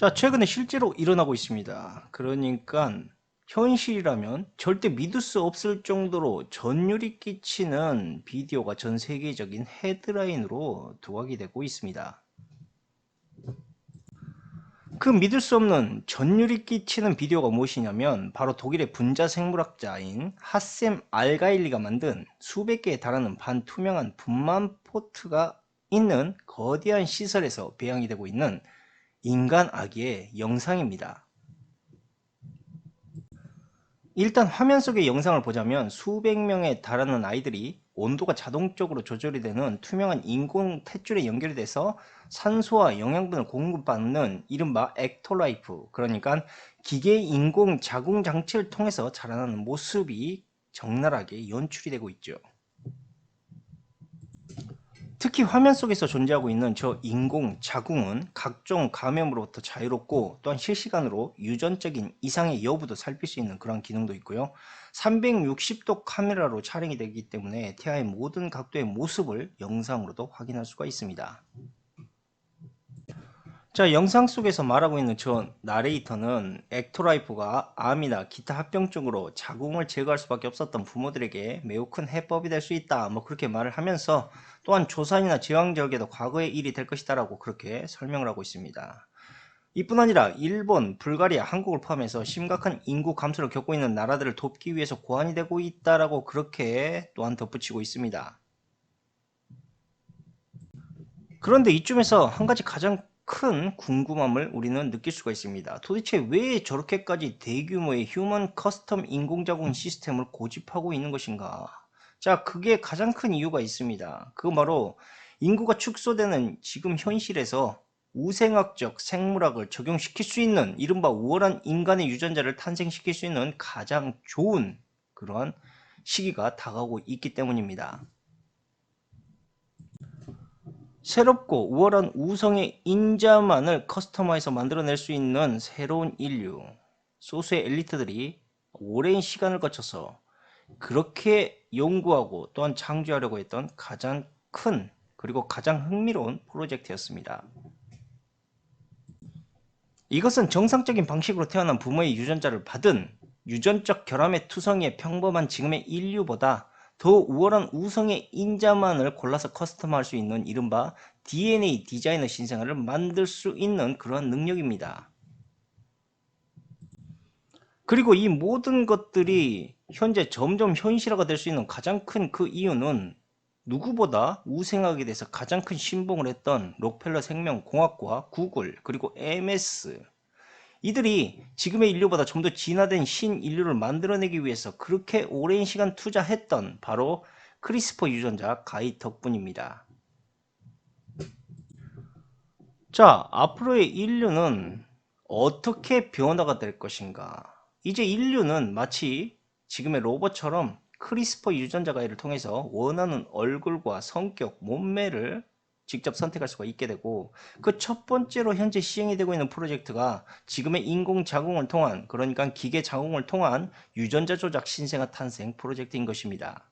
자, 최근에 실제로 일어나고 있습니다. 그러니까 현실이라면 절대 믿을 수 없을 정도로 전율이 끼치는 비디오가 전 세계적인 헤드라인으로 부각이 되고 있습니다. 그 믿을 수 없는 전율이 끼치는 비디오가 무엇이냐면 바로 독일의 분자 생물학자인 하셈 알가일리가 만든 수백 개에 달하는 반투명한 분만 포트가 있는 거대한 시설에서 배양이 되고 있는 인간 아기의 영상입니다. 일단 화면 속의 영상을 보자면 수백 명에 달하는 아이들이 온도가 자동적으로 조절이 되는 투명한 인공 탯줄에 연결이 돼서 산소와 영양분을 공급받는 이른바 액토라이프, 그러니까 기계 인공 자궁 장치를 통해서 자라나는 모습이 적나라하게 연출이 되고 있죠. 특히 화면 속에서 존재하고 있는 저 인공 자궁은 각종 감염으로부터 자유롭고 또한 실시간으로 유전적인 이상의 여부도 살필 수 있는 그런 기능도 있고요. 360도 카메라로 촬영이 되기 때문에 태아의 모든 각도의 모습을 영상으로도 확인할 수가 있습니다. 자, 영상 속에서 말하고 있는 저 나레이터는 액토라이프가 암이나 기타 합병증으로 자궁을 제거할 수밖에 없었던 부모들에게 매우 큰 해법이 될 수 있다, 뭐 그렇게 말을 하면서 또한 조산이나 제왕절개도 과거의 일이 될 것이다 라고 그렇게 설명을 하고 있습니다. 이뿐 아니라 일본, 불가리아, 한국을 포함해서 심각한 인구 감소를 겪고 있는 나라들을 돕기 위해서 고안이 되고 있다라고 그렇게 또한 덧붙이고 있습니다. 그런데 이쯤에서 한 가지 가장 큰 궁금함을 우리는 느낄 수가 있습니다. 도대체 왜 저렇게까지 대규모의 휴먼 커스텀 인공자궁 시스템을 고집하고 있는 것인가? 자, 그게 가장 큰 이유가 있습니다. 그건 바로 인구가 축소되는 지금 현실에서 우생학적 생물학을 적용시킬 수 있는 이른바 우월한 인간의 유전자를 탄생시킬 수 있는 가장 좋은 그런 시기가 다가오고 있기 때문입니다. 새롭고 우월한 우성의 인자만을 커스터마이저 만들어낼 수 있는 새로운 인류, 소수의 엘리트들이 오랜 시간을 거쳐서 그렇게 연구하고 또한 창조하려고 했던 가장 큰 그리고 가장 흥미로운 프로젝트였습니다. 이것은 정상적인 방식으로 태어난 부모의 유전자를 받은 유전적 결함의 투성이의 평범한 지금의 인류보다 더 우월한 우성의 인자만을 골라서 커스텀할 수 있는 이른바 DNA 디자이너 신생아를 만들 수 있는 그러한 능력입니다. 그리고 이 모든 것들이 현재 점점 현실화가 될 수 있는 가장 큰 그 이유는 누구보다 우생학에 대해서 가장 큰 신봉을 했던 록펠러 생명공학과 구글 그리고 MS, 이들이 지금의 인류보다 좀 더 진화된 신인류를 만들어내기 위해서 그렇게 오랜 시간 투자했던 바로 크리스퍼 유전자 가이 덕분입니다. 자, 앞으로의 인류는 어떻게 변화가 될 것인가? 이제 인류는 마치 지금의 로봇처럼 크리스퍼 유전자 가이를 통해서 원하는 얼굴과 성격, 몸매를 직접 선택할 수가 있게 되고, 그 첫 번째로 현재 시행이 되고 있는 프로젝트가 지금의 인공 자궁을 통한, 그러니까 기계 자궁을 통한 유전자 조작 신생아 탄생 프로젝트인 것입니다.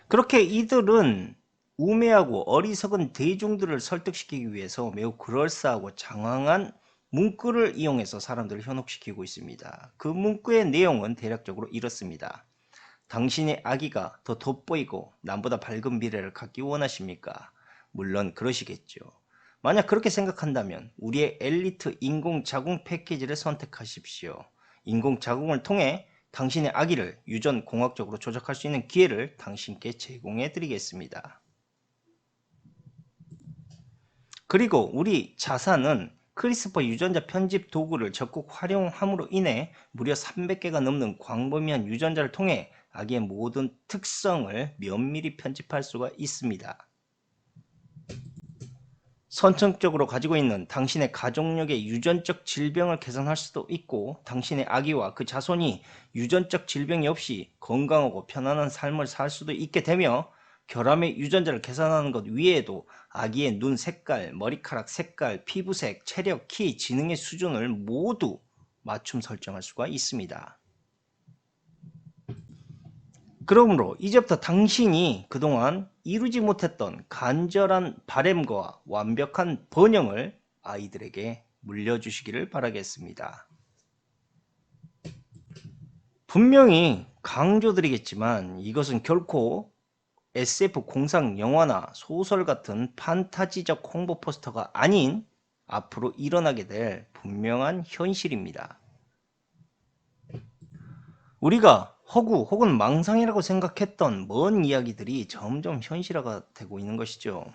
그렇게 이들은 우매하고 어리석은 대중들을 설득시키기 위해서 매우 그럴싸하고 장황한 문구를 이용해서 사람들을 현혹시키고 있습니다. 그 문구의 내용은 대략적으로 이렇습니다. 당신의 아기가 더 돋보이고 남보다 밝은 미래를 갖기 원하십니까? 물론 그러시겠죠. 만약 그렇게 생각한다면 우리의 엘리트 인공자궁 패키지를 선택하십시오. 인공자궁을 통해 당신의 아기를 유전 공학적으로 조작할 수 있는 기회를 당신께 제공해 드리겠습니다. 그리고 우리 자사는 크리스퍼 유전자 편집 도구를 적극 활용함으로 인해 무려 300개가 넘는 광범위한 유전자를 통해 아기의 모든 특성을 면밀히 편집할 수가 있습니다. 선천적으로 가지고 있는 당신의 가족력의 유전적 질병을 개선할 수도 있고, 당신의 아기와 그 자손이 유전적 질병이 없이 건강하고 편안한 삶을 살 수도 있게 되며, 결함의 유전자를 개선하는 것 외에도 아기의 눈 색깔, 머리카락 색깔, 피부색, 체력, 키, 지능의 수준을 모두 맞춤 설정할 수가 있습니다. 그러므로 이제부터 당신이 그동안 이루지 못했던 간절한 바램과 완벽한 번영을 아이들에게 물려주시기를 바라겠습니다. 분명히 강조드리겠지만 이것은 결코 SF 공상 영화나 소설 같은 판타지적 홍보 포스터가 아닌 앞으로 일어나게 될 분명한 현실입니다. 우리가 허구 혹은 망상이라고 생각했던 먼 이야기들이 점점 현실화가 되고 있는 것이죠.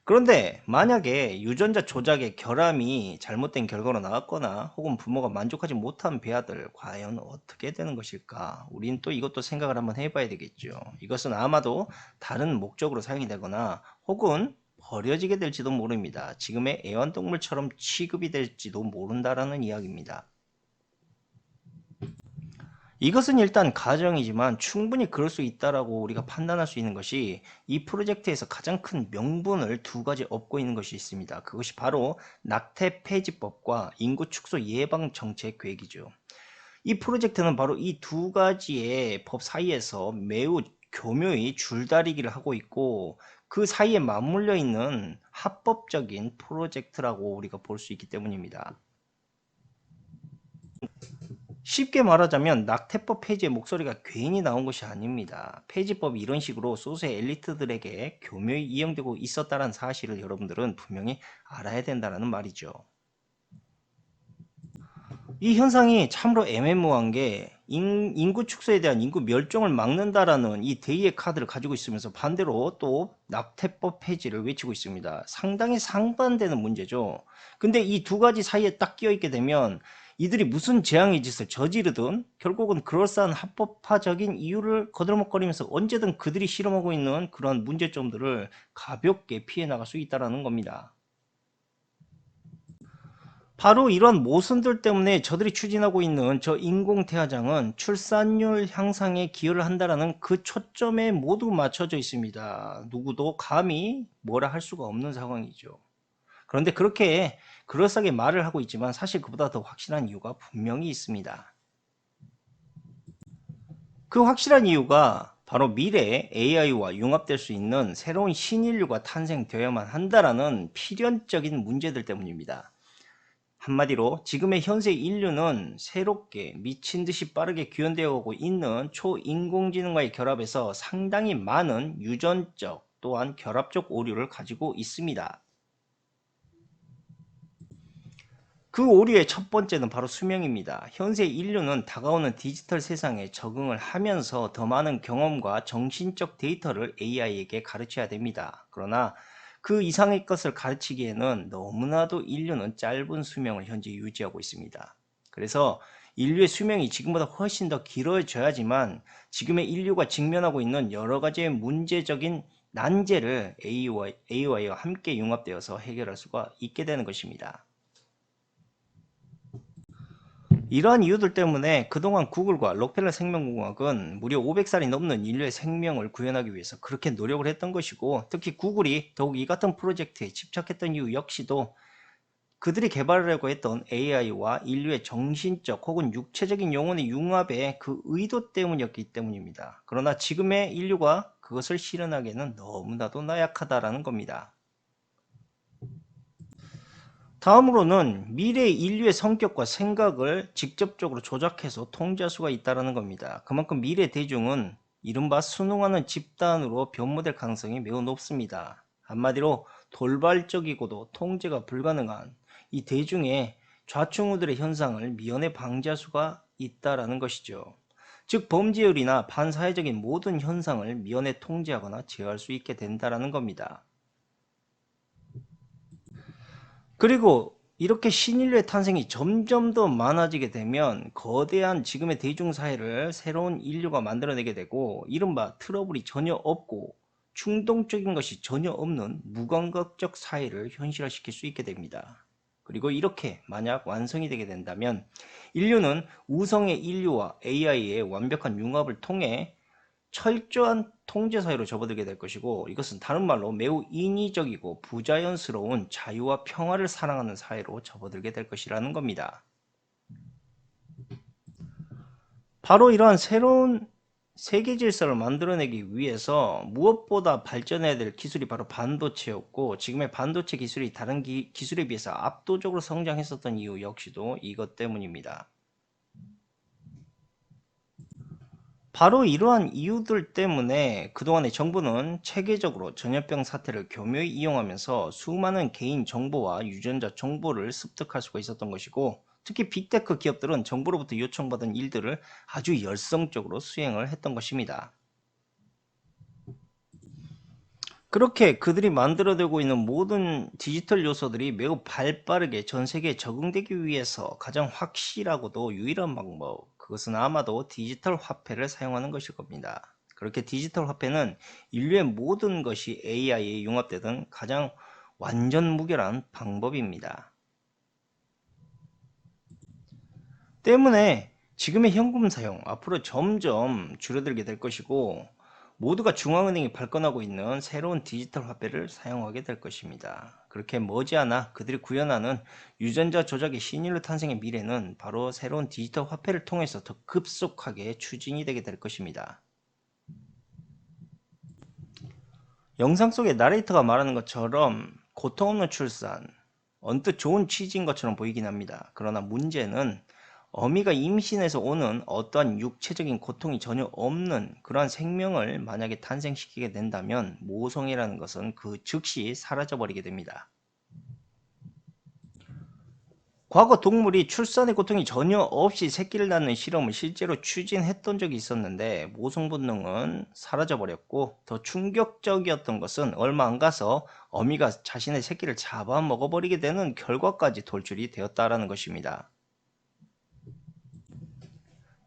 그런데 만약에 유전자 조작의 결함이 잘못된 결과로 나왔거나 혹은 부모가 만족하지 못한 배아들 과연 어떻게 되는 것일까? 우린 또 이것도 생각을 한번 해봐야 되겠죠. 이것은 아마도 다른 목적으로 사용이 되거나 혹은 버려지게 될지도 모릅니다. 지금의 애완동물처럼 취급이 될지도 모른다라는 이야기입니다. 이것은 일단 가정이지만 충분히 그럴 수 있다라고 우리가 판단할 수 있는 것이 이 프로젝트에서 가장 큰 명분을 두 가지 얻고 있는 것이 있습니다. 그것이 바로 낙태 폐지법과 인구 축소 예방 정책 계획이죠. 이 프로젝트는 바로 이 두 가지의 법 사이에서 매우 교묘히 줄다리기를 하고 있고 그 사이에 맞물려 있는 합법적인 프로젝트라고 우리가 볼 수 있기 때문입니다. 쉽게 말하자면 낙태법 폐지의 목소리가 괜히 나온 것이 아닙니다. 폐지법이 이런 식으로 소수의 엘리트들에게 교묘히 이용되고 있었다는 사실을 여러분들은 분명히 알아야 된다는 말이죠. 이 현상이 참으로 애매모호한 게 인구 축소에 대한 인구 멸종을 막는다라는 이 대의의 카드를 가지고 있으면서 반대로 또 낙태법 폐지를 외치고 있습니다. 상당히 상반되는 문제죠. 근데 이 두 가지 사이에 딱 끼어 있게 되면 이들이 무슨 재앙의 짓을 저지르든 결국은 그럴싸한 합법화적인 이유를 거들먹거리면서 언제든 그들이 실험하고 있는 그런 문제점들을 가볍게 피해 나갈 수 있다는 겁니다. 바로 이런 모순들 때문에 저들이 추진하고 있는 저 인공태아장은 출산율 향상에 기여를 한다라는 그 초점에 모두 맞춰져 있습니다. 누구도 감히 뭐라 할 수가 없는 상황이죠. 그런데 그렇게 그럴싸하게 말을 하고 있지만 사실 그보다 더 확실한 이유가 분명히 있습니다. 그 확실한 이유가 바로 미래에 AI와 융합될 수 있는 새로운 신인류가 탄생되어야만 한다라는 필연적인 문제들 때문입니다. 한마디로 지금의 현재 인류는 새롭게 미친 듯이 빠르게 구현되어 오고 있는 초인공지능과의 결합에서 상당히 많은 유전적 또한 결합적 오류를 가지고 있습니다. 그 오류의 첫 번째는 바로 수명입니다. 현재 인류는 다가오는 디지털 세상에 적응을 하면서 더 많은 경험과 정신적 데이터를 AI에게 가르쳐야 됩니다. 그러나 그 이상의 것을 가르치기에는 너무나도 인류는 짧은 수명을 현재 유지하고 있습니다. 그래서 인류의 수명이 지금보다 훨씬 더 길어져야지만 지금의 인류가 직면하고 있는 여러 가지의 문제적인 난제를 AI와 함께 융합되어서 해결할 수가 있게 되는 것입니다. 이러한 이유들 때문에 그동안 구글과 록펠러 생명공학은 무려 500살이 넘는 인류의 생명을 구현하기 위해서 그렇게 노력을 했던 것이고 특히 구글이 더욱 이 같은 프로젝트에 집착했던 이유 역시도 그들이 개발하려고 했던 AI와 인류의 정신적 혹은 육체적인 영혼의 융합의 그 의도 때문이었기 때문입니다. 그러나 지금의 인류가 그것을 실현하기에는 너무나도 나약하다라는 겁니다. 다음으로는 미래의 인류의 성격과 생각을 직접적으로 조작해서 통제할 수가 있다는 겁니다. 그만큼 미래 대중은 이른바 순응하는 집단으로 변모될 가능성이 매우 높습니다. 한마디로 돌발적이고도 통제가 불가능한 이 대중의 좌충우들의 현상을 미연에 방지할 수가 있다는 것이죠. 즉 범죄율이나 반사회적인 모든 현상을 미연에 통제하거나 제어할 수 있게 된다는 겁니다. 그리고 이렇게 신인류의 탄생이 점점 더 많아지게 되면 거대한 지금의 대중사회를 새로운 인류가 만들어내게 되고 이른바 트러블이 전혀 없고 충동적인 것이 전혀 없는 무감각적 사회를 현실화시킬 수 있게 됩니다. 그리고 이렇게 만약 완성이 되게 된다면 인류는 우성의 인류와 AI의 완벽한 융합을 통해 철저한 통제 사회로 접어들게 될 것이고 이것은 다른 말로 매우 인위적이고 부자연스러운 자유와 평화를 사랑하는 사회로 접어들게 될 것이라는 겁니다. 바로 이러한 새로운 세계 질서를 만들어내기 위해서 무엇보다 발전해야 될 기술이 바로 반도체였고, 지금의 반도체 기술이 다른 기술에 비해서 압도적으로 성장했었던 이유 역시도 이것 때문입니다. 바로 이러한 이유들 때문에 그동안의 정부는 체계적으로 전염병 사태를 교묘히 이용하면서 수많은 개인 정보와 유전자 정보를 습득할 수가 있었던 것이고, 특히 빅테크 기업들은 정부로부터 요청받은 일들을 아주 열성적으로 수행을 했던 것입니다. 그렇게 그들이 만들어내고 있는 모든 디지털 요소들이 매우 발빠르게 전 세계에 적응되기 위해서 가장 확실하고도 유일한 방법, 그것은 아마도 디지털 화폐를 사용하는 것일 겁니다. 그렇게 디지털 화폐는 인류의 모든 것이 AI에 융합되던 가장 완전 무결한 방법입니다. 때문에 지금의 현금 사용 앞으로 점점 줄어들게 될 것이고, 모두가 중앙은행이 발권하고 있는 새로운 디지털 화폐를 사용하게 될 것입니다. 그렇게 머지않아 그들이 구현하는 유전자 조작의 신인류 탄생의 미래는 바로 새로운 디지털 화폐를 통해서 더 급속하게 추진이 되게 될 것입니다. 영상 속에 나레이터가 말하는 것처럼 고통 없는 출산, 언뜻 좋은 취지인 것처럼 보이긴 합니다. 그러나 문제는 어미가 임신해서 오는 어떠한 육체적인 고통이 전혀 없는 그러한 생명을 만약에 탄생시키게 된다면 모성이라는 것은 그 즉시 사라져버리게 됩니다. 과거 동물이 출산의 고통이 전혀 없이 새끼를 낳는 실험을 실제로 추진했던 적이 있었는데 모성 본능은 사라져버렸고, 더 충격적이었던 것은 얼마 안 가서 어미가 자신의 새끼를 잡아먹어버리게 되는 결과까지 돌출이 되었다라는 것입니다.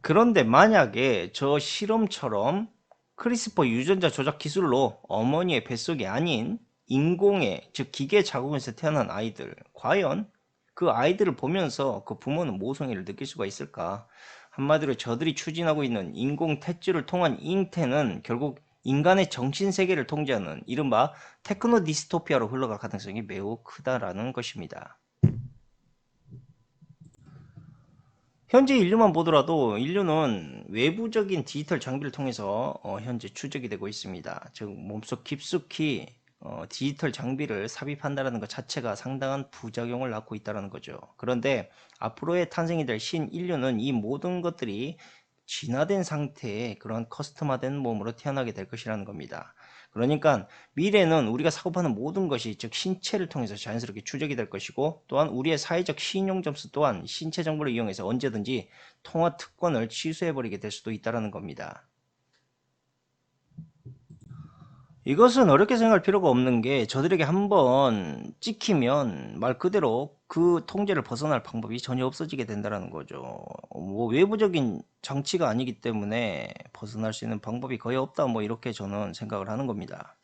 그런데 만약에 저 실험처럼 크리스퍼 유전자 조작 기술로 어머니의 뱃속이 아닌 인공의, 즉 기계 자궁에서 태어난 아이들, 과연 그 아이들을 보면서 그 부모는 모성애를 느낄 수가 있을까? 한마디로 저들이 추진하고 있는 인공 탯줄을 통한 잉태는 결국 인간의 정신세계를 통제하는 이른바 테크노 디스토피아로 흘러갈 가능성이 매우 크다라는 것입니다. 현재 인류만 보더라도 인류는 외부적인 디지털 장비를 통해서 현재 추적이 되고 있습니다. 즉 몸속 깊숙이 디지털 장비를 삽입한다는 것 자체가 상당한 부작용을 낳고 있다는 거죠. 그런데 앞으로의 탄생이 될 신인류는 이 모든 것들이 진화된 상태의 그런 커스텀화된 몸으로 태어나게 될 것이라는 겁니다. 그러니까 미래는 우리가 사고 파는 모든 것이 즉 신체를 통해서 자연스럽게 추적이 될 것이고, 또한 우리의 사회적 신용 점수 또한 신체 정보를 이용해서 언제든지 통화 특권을 취소해버리게 될 수도 있다는 겁니다. 이것은 어렵게 생각할 필요가 없는 게, 저들에게 한번 찍히면 말 그대로 그 통제를 벗어날 방법이 전혀 없어지게 된다는 거죠. 뭐 외부적인 장치가 아니기 때문에 벗어날 수 있는 방법이 거의 없다, 뭐 이렇게 저는 생각을 하는 겁니다.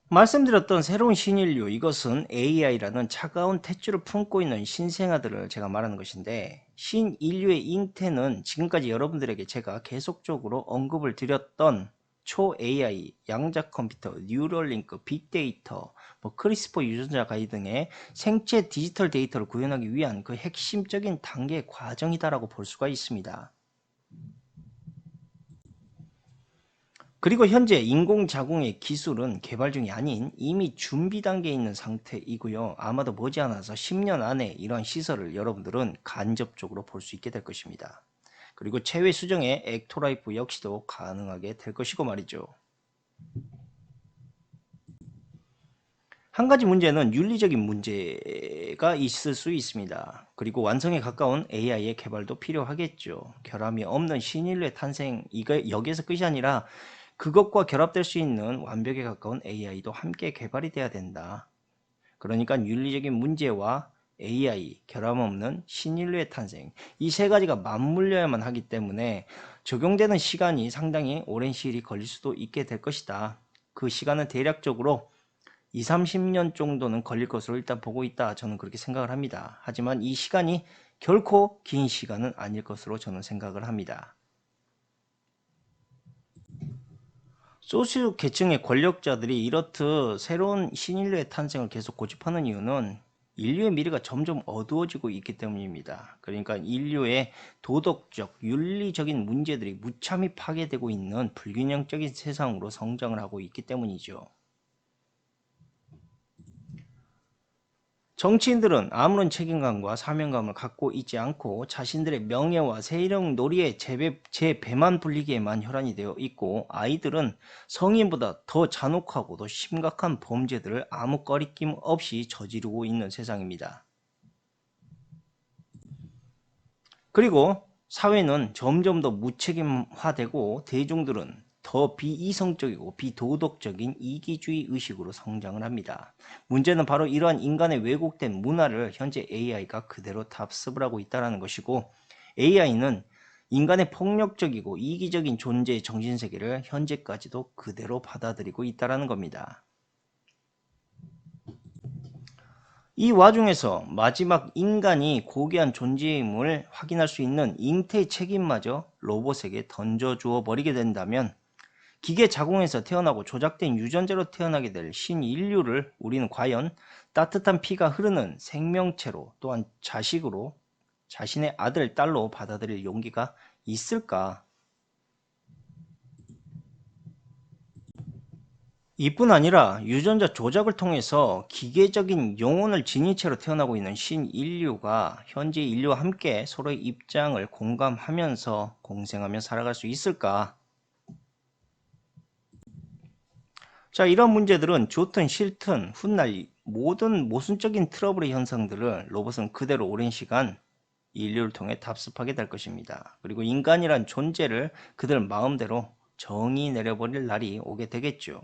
말씀드렸던 새로운 신인류, 이것은 AI라는 차가운 탯줄을 품고 있는 신생아들을 제가 말하는 것인데, 신인류의 잉태는 지금까지 여러분들에게 제가 계속적으로 언급을 드렸던 초 AI, 양자 컴퓨터, 뉴럴링크, 빅데이터, 뭐 크리스퍼 유전자 가이 등의 생체 디지털 데이터를 구현하기 위한 그 핵심적인 단계 과정이다라고 볼 수가 있습니다. 그리고 현재 인공자궁의 기술은 개발 중이 아닌 이미 준비 단계에 있는 상태이고요. 아마도 머지않아서 10년 안에 이러한 시설을 여러분들은 간접적으로 볼 수 있게 될 것입니다. 그리고 체외 수정의 액토라이프 역시도 가능하게 될 것이고 말이죠. 한 가지 문제는 윤리적인 문제가 있을 수 있습니다. 그리고 완성에 가까운 AI의 개발도 필요하겠죠. 결함이 없는 신인류의 탄생, 이거 여기에서 끝이 아니라 그것과 결합될 수 있는 완벽에 가까운 AI도 함께 개발이 돼야 된다. 그러니까 윤리적인 문제와 AI, 결함 없는 신인류의 탄생, 이 세 가지가 맞물려야만 하기 때문에 적용되는 시간이 상당히 오랜 시일이 걸릴 수도 있게 될 것이다. 그 시간은 대략적으로 2, 30년 정도는 걸릴 것으로 일단 보고 있다. 저는 그렇게 생각을 합니다. 하지만 이 시간이 결코 긴 시간은 아닐 것으로 저는 생각을 합니다. 소수 계층의 권력자들이 이렇듯 새로운 신인류의 탄생을 계속 고집하는 이유는 인류의 미래가 점점 어두워지고 있기 때문입니다. 그러니까 인류의 도덕적, 윤리적인 문제들이 무참히 파괴되고 있는 불균형적인 세상으로 성장을 하고 있기 때문이죠. 정치인들은 아무런 책임감과 사명감을 갖고 있지 않고 자신들의 명예와 세력 놀이에 제 배만 불리기에만 혈안이 되어 있고, 아이들은 성인보다 더 잔혹하고 더 심각한 범죄들을 아무 꺼리낌 없이 저지르고 있는 세상입니다. 그리고 사회는 점점 더 무책임화되고 대중들은 더 비이성적이고 비도덕적인 이기주의 의식으로 성장을 합니다. 문제는 바로 이러한 인간의 왜곡된 문화를 현재 AI가 그대로 답습을 하고 있다는 것이고, AI는 인간의 폭력적이고 이기적인 존재의 정신세계를 현재까지도 그대로 받아들이고 있다는 겁니다. 이 와중에서 마지막 인간이 고귀한 존재임을 확인할 수 있는 잉태의 책임마저 로봇에게 던져주어 버리게 된다면, 기계 자궁에서 태어나고 조작된 유전자로 태어나게 될 신인류를 우리는 과연 따뜻한 피가 흐르는 생명체로, 또한 자식으로, 자신의 아들, 딸로 받아들일 용기가 있을까? 이뿐 아니라 유전자 조작을 통해서 기계적인 영혼을 지닌 채로 태어나고 있는 신인류가 현재 인류와 함께 서로의 입장을 공감하면서 공생하며 살아갈 수 있을까? 자, 이런 문제들은 좋든 싫든 훗날 모든 모순적인 트러블의 현상들을 로봇은 그대로 오랜 시간 인류를 통해 답습하게 될 것입니다. 그리고 인간이란 존재를 그들 마음대로 정의 내려버릴 날이 오게 되겠죠.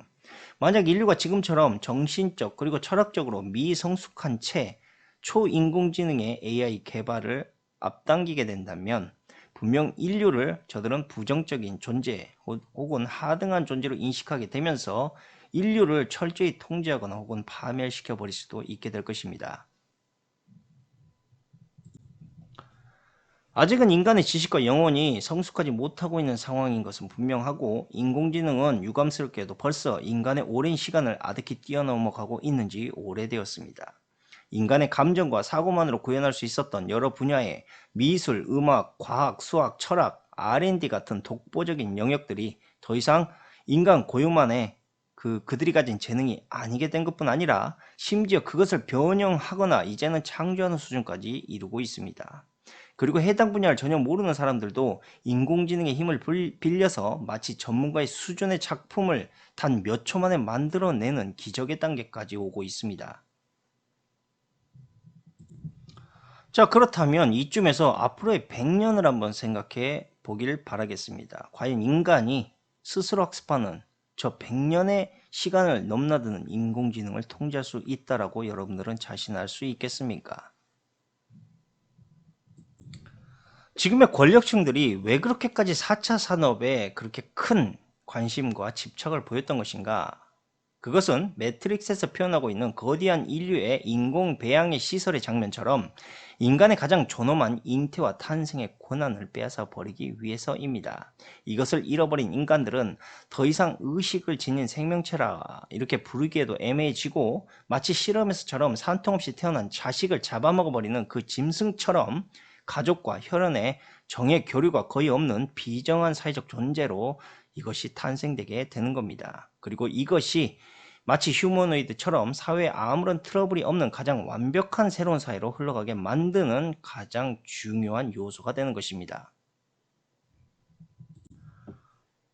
만약 인류가 지금처럼 정신적 그리고 철학적으로 미성숙한 채 초인공지능의 AI 개발을 앞당기게 된다면, 분명 인류를 저들은 부정적인 존재 혹은 하등한 존재로 인식하게 되면서 인류를 철저히 통제하거나 혹은 파멸시켜 버릴 수도 있게 될 것입니다. 아직은 인간의 지식과 영혼이 성숙하지 못하고 있는 상황인 것은 분명하고, 인공지능은 유감스럽게도 벌써 인간의 오랜 시간을 아득히 뛰어넘어가고 있는지 오래되었습니다. 인간의 감정과 사고만으로 구현할 수 있었던 여러 분야의 미술, 음악, 과학, 수학, 철학, R&D 같은 독보적인 영역들이 더 이상 인간 고유만의 그들이 가진 재능이 아니게 된 것뿐 아니라 심지어 그것을 변형하거나 이제는 창조하는 수준까지 이루고 있습니다. 그리고 해당 분야를 전혀 모르는 사람들도 인공지능의 힘을 빌려서 마치 전문가의 수준의 작품을 단 몇 초 만에 만들어내는 기적의 단계까지 오고 있습니다. 자, 그렇다면 이쯤에서 앞으로의 100년을 한번 생각해 보길 바라겠습니다. 과연 인간이 스스로 학습하는 저 100년의 시간을 넘나드는 인공지능을 통제할 수 있다라고 여러분들은 자신할 수 있겠습니까? 지금의 권력층들이 왜 그렇게까지 4차 산업에 그렇게 큰 관심과 집착을 보였던 것인가? 그것은 매트릭스에서 표현하고 있는 거대한 인류의 인공 배양의 시설의 장면처럼 인간의 가장 존엄한 잉태와 탄생의 권한을 빼앗아 버리기 위해서입니다. 이것을 잃어버린 인간들은 더 이상 의식을 지닌 생명체라 이렇게 부르기에도 애매해지고, 마치 실험에서처럼 산통없이 태어난 자식을 잡아먹어버리는 그 짐승처럼 가족과 혈연의 정의 교류가 거의 없는 비정한 사회적 존재로 이것이 탄생되게 되는 겁니다. 그리고 이것이 마치 휴머노이드처럼 사회에 아무런 트러블이 없는 가장 완벽한 새로운 사회로 흘러가게 만드는 가장 중요한 요소가 되는 것입니다.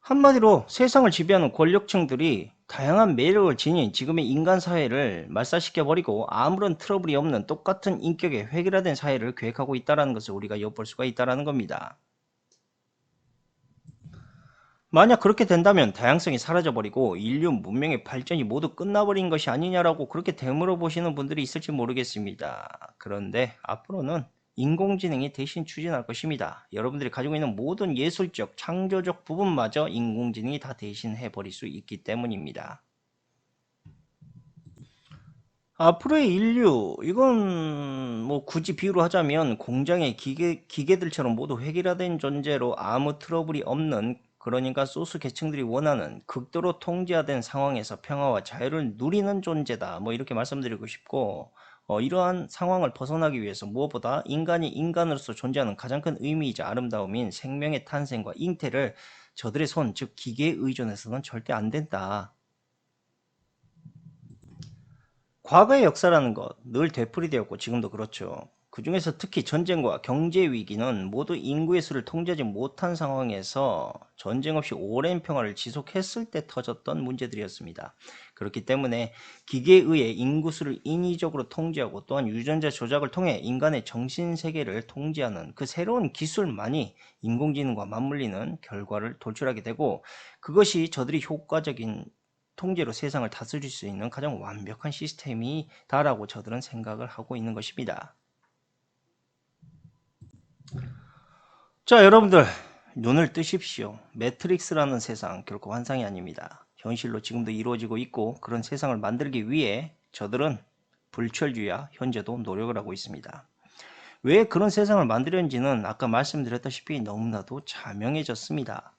한마디로 세상을 지배하는 권력층들이 다양한 매력을 지닌 지금의 인간 사회를 말살시켜버리고 아무런 트러블이 없는 똑같은 인격의 획일화된 사회를 계획하고 있다는 것을 우리가 엿볼 수가 있다는 겁니다. 만약 그렇게 된다면 다양성이 사라져버리고 인류 문명의 발전이 모두 끝나버린 것이 아니냐라고 그렇게 되물어 보시는 분들이 있을지 모르겠습니다. 그런데 앞으로는 인공지능이 대신 추진할 것입니다. 여러분들이 가지고 있는 모든 예술적, 창조적 부분마저 인공지능이 다 대신해 버릴 수 있기 때문입니다. 앞으로의 인류, 이건 뭐 굳이 비유로 하자면 공장의 기계들처럼 모두 획일화된 존재로 아무 트러블이 없는, 그러니까 소수 계층들이 원하는 극도로 통제화된 상황에서 평화와 자유를 누리는 존재다. 뭐 이렇게 말씀드리고 싶고, 이러한 상황을 벗어나기 위해서 무엇보다 인간이 인간으로서 존재하는 가장 큰 의미이자 아름다움인 생명의 탄생과 잉태를 저들의 손, 즉 기계에 의존해서는 절대 안 된다. 과거의 역사라는 것 늘 되풀이되었고 지금도 그렇죠. 그 중에서 특히 전쟁과 경제 위기는 모두 인구의 수를 통제하지 못한 상황에서 전쟁 없이 오랜 평화를 지속했을 때 터졌던 문제들이었습니다. 그렇기 때문에 기계에 의해 인구 수를 인위적으로 통제하고 또한 유전자 조작을 통해 인간의 정신세계를 통제하는 그 새로운 기술만이 인공지능과 맞물리는 결과를 도출하게 되고, 그것이 저들이 효과적인 통제로 세상을 다스릴 수 있는 가장 완벽한 시스템이다라고 저들은 생각을 하고 있는 것입니다. 자, 여러분들 눈을 뜨십시오. 매트릭스라는 세상 결코 환상이 아닙니다. 현실로 지금도 이루어지고 있고, 그런 세상을 만들기 위해 저들은 불철주야 현재도 노력을 하고 있습니다. 왜 그런 세상을 만들었는지는 아까 말씀드렸다시피 너무나도 자명해졌습니다.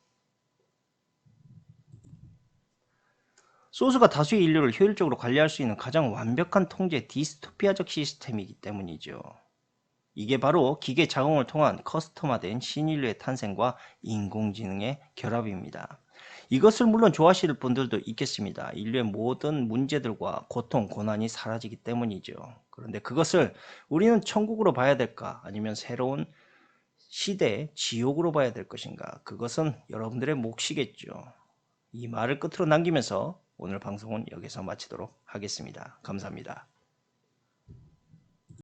소수가 다수의 인류를 효율적으로 관리할 수 있는 가장 완벽한 통제 디스토피아적 시스템이기 때문이죠. 이게 바로 기계 자공을 통한 커스텀화된 신인류의 탄생과 인공지능의 결합입니다. 이것을 물론 좋아하실 분들도 있겠습니다. 인류의 모든 문제들과 고통, 고난이 사라지기 때문이죠. 그런데 그것을 우리는 천국으로 봐야 될까? 아니면 새로운 시대의 지옥으로 봐야 될 것인가? 그것은 여러분들의 몫이겠죠. 이 말을 끝으로 남기면서 오늘 방송은 여기서 마치도록 하겠습니다. 감사합니다.